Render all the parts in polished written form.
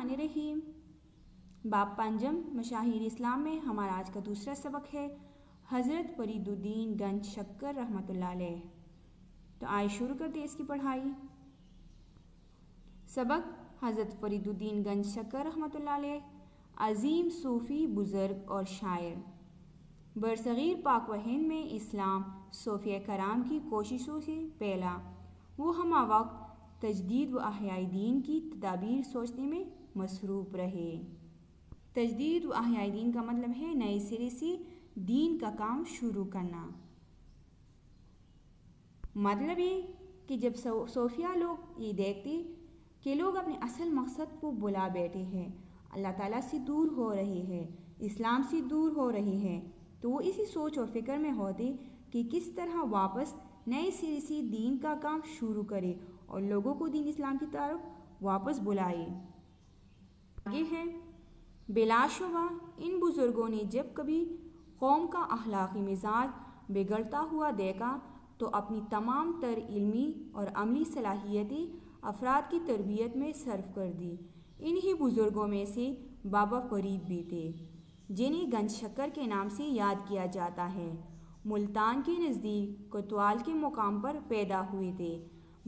बिस्मिल्लाहिर्रहमानिर्रहीम। बाब पंजम मशाहिर इस्लाम में हमारा आज का दूसरा सबक है हज़रत फरीदुद्दीन गंज शक्कर रहमतुल्लाह अलैह। तो आइए शुरू करते हैं इसकी पढ़ाई। सबक हज़रत फरीदुद्दीन गंज शक्कर रहमतुल्लाह अलैह अज़ीम सूफ़ी बुज़ुर्ग और शायर। बरसग़ीर पाक व हिंद में इस्लाम सूफ़िया कराम की कोशिशों से पहला वो हमा वक्त तजदीद व अहयाए दीन की तदाबीर सोचने में मसरूफ़ रहे। तजदीद व अहयाए दीन का मतलब है नए सिरे से दीन का काम शुरू करना। मतलब ये कि जब सूफिया लोग ये देखते कि लोग अपने असल मकसद को बुला बैठे हैं, अल्लाह ताला से दूर हो रहे हैं, इस्लाम से दूर हो रहे हैं, तो वो इसी सोच और फ़िक्र में होते कि किस तरह वापस नए सिरे से दीन का काम शुरू करे और लोगों को दीन इस्लाम की तरफ वापस बुलाए। आगे है बिलाशुबा इन बुज़ुर्गों ने जब कभी कौम का अखलाक़ी मिजाज बिगड़ता हुआ देखा तो अपनी तमाम तर इल्मी और अमली सलाहियतें अफराद की तरबियत में सर्फ कर दी। इन्हीं बुज़ुर्गों में से बाबा फ़रीद भी थे, जिन्हें गंज शक्कर के नाम से याद किया जाता है। मुल्तान के नज़दीक कोतवाल के मुकाम पर पैदा हुए थे।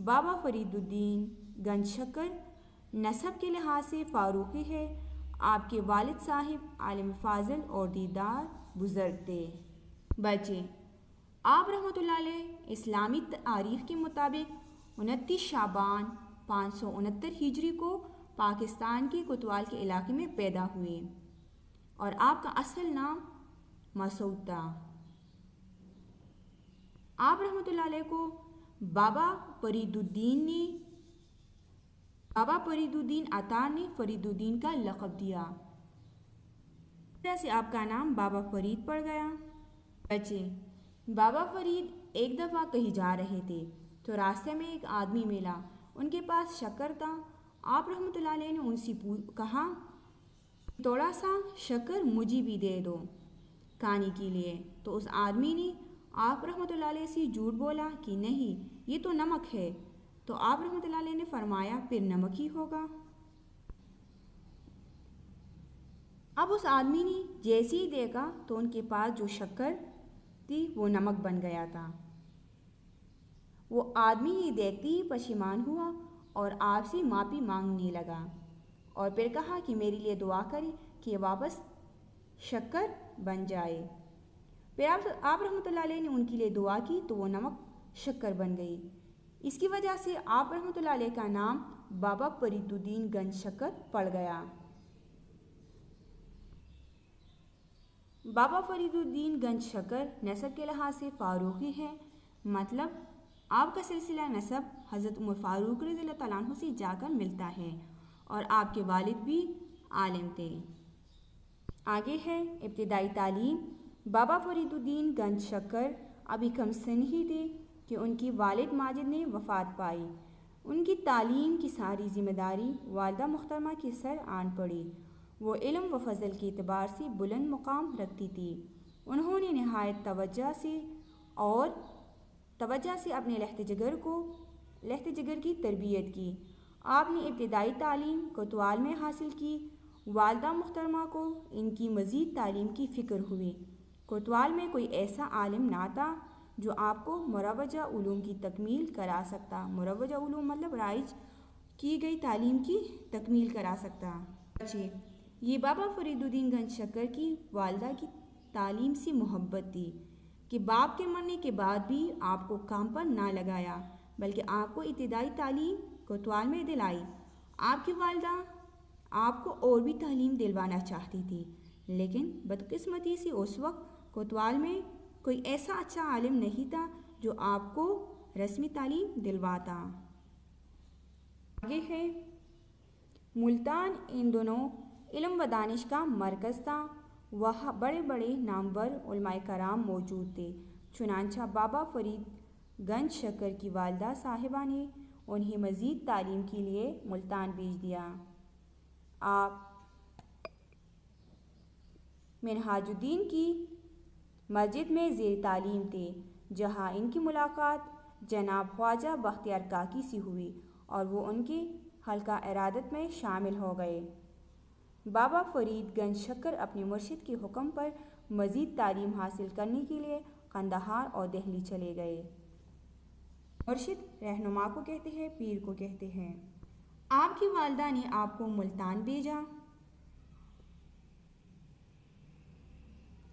बाबा फ़रीदुद्दीन गंज शक्कर नसब के लिहाज से फ़ारूक़ी है। आपके वालिद साहिब आलिम फ़ाज़िल और दीदार बुज़ुर्ग थे। बच्चे आप रहमतुल्लाह अलैह इस्लामी तारीख़ के मुताबिक 29 शाबान 569 हिजरी को पाकिस्तान के कोतवाल के इलाके में पैदा हुए और आपका असल नाम मसूद था। आप रहमतुल्लाह अलैह को बाबा फरीदुद्दीन अता ने फरीदुद्दीन का लक़ब दिया। से आपका नाम बाबा फरीद पड़ गया। बच्चे बाबा फरीद एक दफ़ा कहीं जा रहे थे तो रास्ते में एक आदमी मिला, उनके पास शक्कर था। आप रहमतुल्लाह अलैह ने उनसे कहा थोड़ा सा शक्कर मुझे भी दे दो खाने के लिए। तो उस आदमी ने आप रहमतुल्लाह अलैह से झूठ बोला कि नहीं, ये तो नमक है। तो आप रहमतुल्लाह अलैह ने फरमाया फिर नमक ही होगा। अब उस आदमी ने जैसे ही देखा तो उनके पास जो शक्कर थी वो नमक बन गया था। वो आदमी ये देखते ही परेशान हुआ और आपसे माफ़ी मांगने लगा और फिर कहा कि मेरे लिए दुआ करें कि वापस शक्कर बन जाए। फिर आप रहमतुल्लाह अलैह ने उनके लिए दुआ की तो वो नमक शक्कर बन गई। इसकी वजह से आप रहमतुल्लाह अलैह का नाम बाबा फरीदुद्दीन गंज शक्कर पड़ गया। बाबा फरीदुद्दीन गंज शक्कर नसब के लिहाज से फ़ारूक़ी है। मतलब आपका सिलसिला नसब हज़रत उमर फ़ारूक रज़ियल्लाहु तआला अन्हु से जाकर मिलता है और आपके वालिद भी आलिम थे। आगे है इब्तिदाई तालीम। बाबा फरीदुद्दीन गंज शक्कर अभी कम सन ही थे कि उनकी वालिद माजिद ने वफ़ात पाई। उनकी तालीम की सारी ज़िम्मेदारी वालिदा मुहतरमा के सर आन पड़ी। वो इल्म व फ़ज़ल के एतबार से बुलंद मुकाम रखती थी। उन्होंने नहायत तवज्जो से अपने लहते जिगर की तरबियत की। आपने इब्तिदाई तालीम कोतवाल में हासिल की। वालिदा मुहतरमा को इनकी मज़ीद तालीम की फ़िक्र हुई। कोतवाल में कोई ऐसा आलिम ना था जो आपको मुरवजा उलूम की तकमील करा सकता। मुरवजा उलूम मतलब राइज की गई तालीम की तकमील करा सकता। बच्चे ये बाबा फरीदुद्दीन गंज शक्कर की वालिदा की तालीम से मोहब्बत थी कि बाप के मरने के बाद भी आपको काम पर ना लगाया, बल्कि आपको इब्तिदाई तालीम कोतवाल में दिलाई। आपकी वालिदा आपको और भी तालीम दिलवाना चाहती थी, लेकिन बदकिस्मती से उस वक्त कोतवाल में कोई ऐसा अच्छा आलिम नहीं था जो आपको रस्मी तालीम दिलवाता। आगे है मुल्तान इन दोनों इल्म व दानिश का मरकज़ था। वहाँ बड़े बड़े नामवर उलमाए कराम मौजूद थे। चुनांचा बाबा फरीद गंज शक्कर की वालिदा साहिबा ने उन्हें मज़ीद तालीम के लिए मुल्तान भेज दिया। आप मिनहाजुद्दीन की मस्जिद में ज़ेर तालीम थे, जहाँ इनकी मुलाकात जनाब ख्वाजा बख्तियार काकी से हुई और वो उनके حلقہ ارادت میں شامل ہو گئے۔ بابا فرید گنج شکر اپنے مرشد کے حکم پر مزید تعلیم حاصل کرنے کے لیے قندھار اور دہلی چلے گئے۔ مرشد رہنما کو کہتے ہیں، پیر کو کہتے ہیں۔ آپ کی والدہ نے آپ کو ملتان بھیجا۔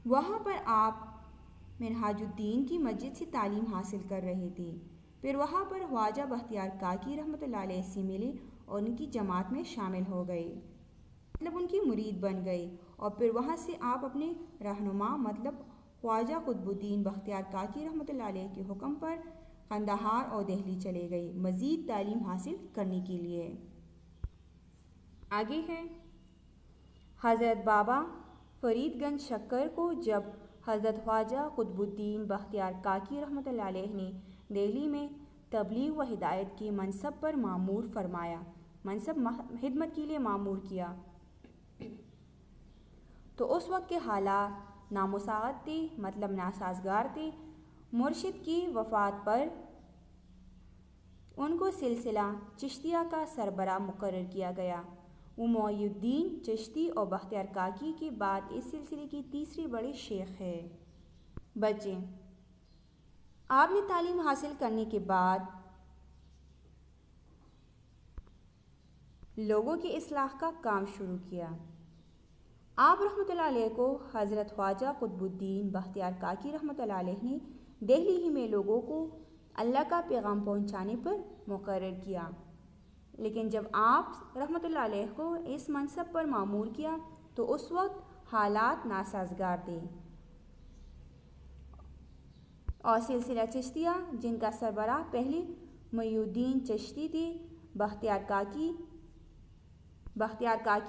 وہاں پر آپ منہاج الدین کی مسجد سے تعلیم حاصل کر رہے تھے۔ پھر وہاں پر خواجہ بختیار کاکی رحمۃ اللہ علیہ سے ملے اور ان کی جماعت میں شامل ہو گئے، مطلب ان کی مرید بن گئے۔ اور پھر وہاں سے آپ اپنے رہنما مطلب خواجہ قطب الدین بختیار کاکی رحمۃ اللہ علیہ کے حکم پر قندھار اور دہلی چلے گئے مزید تعلیم حاصل کرنے کے لیے۔ آگے ہے حضرت بابا فرید گنج شکر کو جب حضرت خواجہ قطب الدین بختیار کاکی رحمۃ اللہ علیہ نے دہلی میں تبلیغ و ہدایت کے منصب پر مامور فرمایا، منصب خدمت کے لیے مامور کیا، تو اس وقت کے حالات نامساعد تھے، مطلب ناسازگار تھے۔ مرشد کی وفات پر ان کو سلسلہ چشتیہ کا سربراہ مقرر کیا گیا۔ وہ معین الدین چشتی اور بختیار کاکی کے بعد اس سلسلے کی تیسری بڑے شیخ ہے۔ بچے آپ نے تعلیم حاصل کرنے کے بعد لوگوں کی اصلاح کا کام شروع کیا۔ آپ رحمۃ اللہ علیہ کو حضرت خواجہ قطب الدین بختیار کاکی رحمۃ اللہ علیہ نے دہلی ہی میں لوگوں کو اللہ کا پیغام پہنچانے پر مقرر کیا، لیکن جب آپ رحمۃ اللہ علیہ کو اس منصب پر مامور کیا تو اس وقت حالات ناسازگار تھے، اور سلسلہ چشتیہ جن کا سربراہ پہلے معین الدین چشتی تھے، بختیار کاکی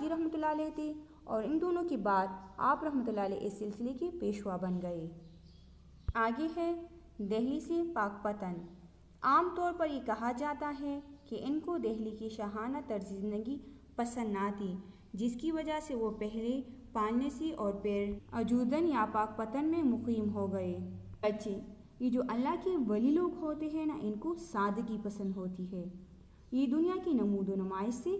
رحمۃ اللہ علیہ تھے، اور ان دونوں کے بعد آپ رحمۃ اللہ علیہ اس سلسلے کے پیشوا بن گئے۔ آگے ہے دہلی سے پاک پتن۔ عام طور پر یہ کہا جاتا ہے کہ ان کو دہلی کی شاہانہ طرز زندگی پسند نہ تھی، جس کی وجہ سے وہ پہلے پانسی اور پھر اجودن یا پاک پتن میں مقیم ہو گئے۔ بچے یہ جو اللہ کے ولی لوگ ہوتے ہیں نا، ان کو سادگی پسند ہوتی ہے، یہ دنیا کی نمود و نمائش سے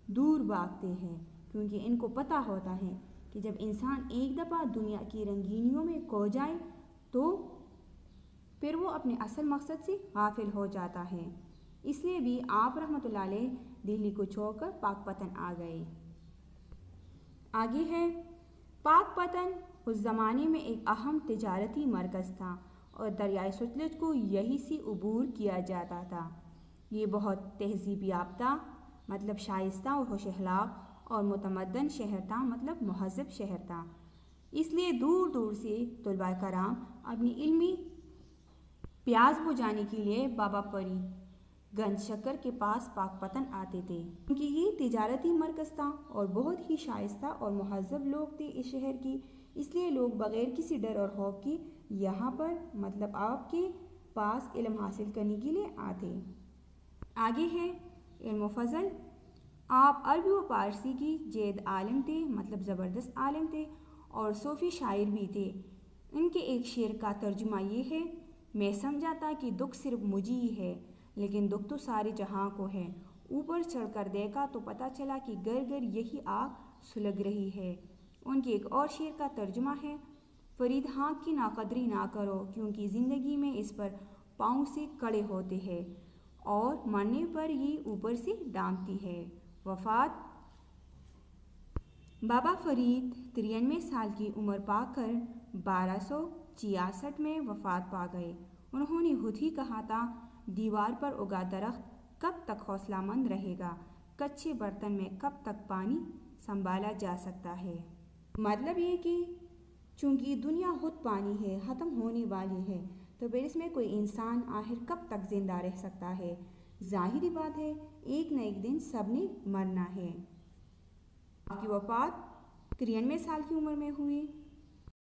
دور بھاگتے ہیں، کیونکہ ان کو پتہ ہوتا ہے کہ جب انسان ایک دفعہ دنیا کی رنگینیوں میں کھو جائے تو پھر وہ اپنے اصل مقصد سے غافل ہو جاتا ہے۔ اس لیے بھی آپ رحمۃ اللہ علیہ دہلی کو چھوڑ کر پاک پتن آ گئے۔ آگے ہے پاک پتن اس زمانے میں ایک اہم تجارتی مرکز تھا اور دریائے ستلج کو یہی سے عبور کیا جاتا تھا۔ یہ بہت تہذیب یافتہ مطلب شائستہ اور خوش اخلاق اور متمدن شہر تھا، مطلب مہذب شہر تھا۔ اس لیے دور دور سے طلباء کرام اپنی علمی پیاس بجھانے کے لیے بابا فرید گنج شکر کے پاس پاک پتن آتے تھے، کیونکہ یہ تجارتی مرکز تھا اور بہت ہی شائستہ اور مہذب لوگ تھے اس شہر کی، اس لیے لوگ بغیر کسی ڈر اور خوف کے یہاں پر مطلب آپ کے پاس علم حاصل کرنے کے لیے آتے۔ آگے ہے علم و فضل۔ آپ عربی و فارسی کی جید عالم تھے، مطلب زبردست عالم تھے، اور صوفی شاعر بھی تھے۔ ان کے ایک شعر کا ترجمہ یہ ہے: میں سمجھا تھا کہ دکھ صرف مجھے ہی ہے، لیکن دکھ تو سارے جہاں کو ہے۔ اوپر چڑھ کر دیکھا تو پتہ چلا کہ گر گر یہی آگ سلگ رہی ہے۔ ان کے ایک اور شعر کا ترجمہ ہے: فرید حق کی ناقدری نہ کرو، کیونکہ زندگی میں اس پر پاؤں سے کڑے ہوتے ہیں اور مرنے پر یہ اوپر سے ڈانٹتی ہے۔ وفات بابا فرید 93 سال کی عمر پا کر 1266 میں وفات پا گئے۔ انہوں نے خود ہی کہا تھا: دیوار پر اگا درخت کب تک حوصلہ مند رہے گا، کچے برتن میں کب تک پانی سنبھالا جا سکتا ہے۔ مطلب یہ کہ چونکہ دنیا خود پانی ہے، ختم ہونے والی ہے، تو پھر اس میں کوئی انسان آخر کب تک زندہ رہ سکتا ہے؟ ظاہری بات ہے ایک نہ ایک دن سب نے مرنا ہے۔ آپ کی وفات 93 سال کی عمر میں ہوئی۔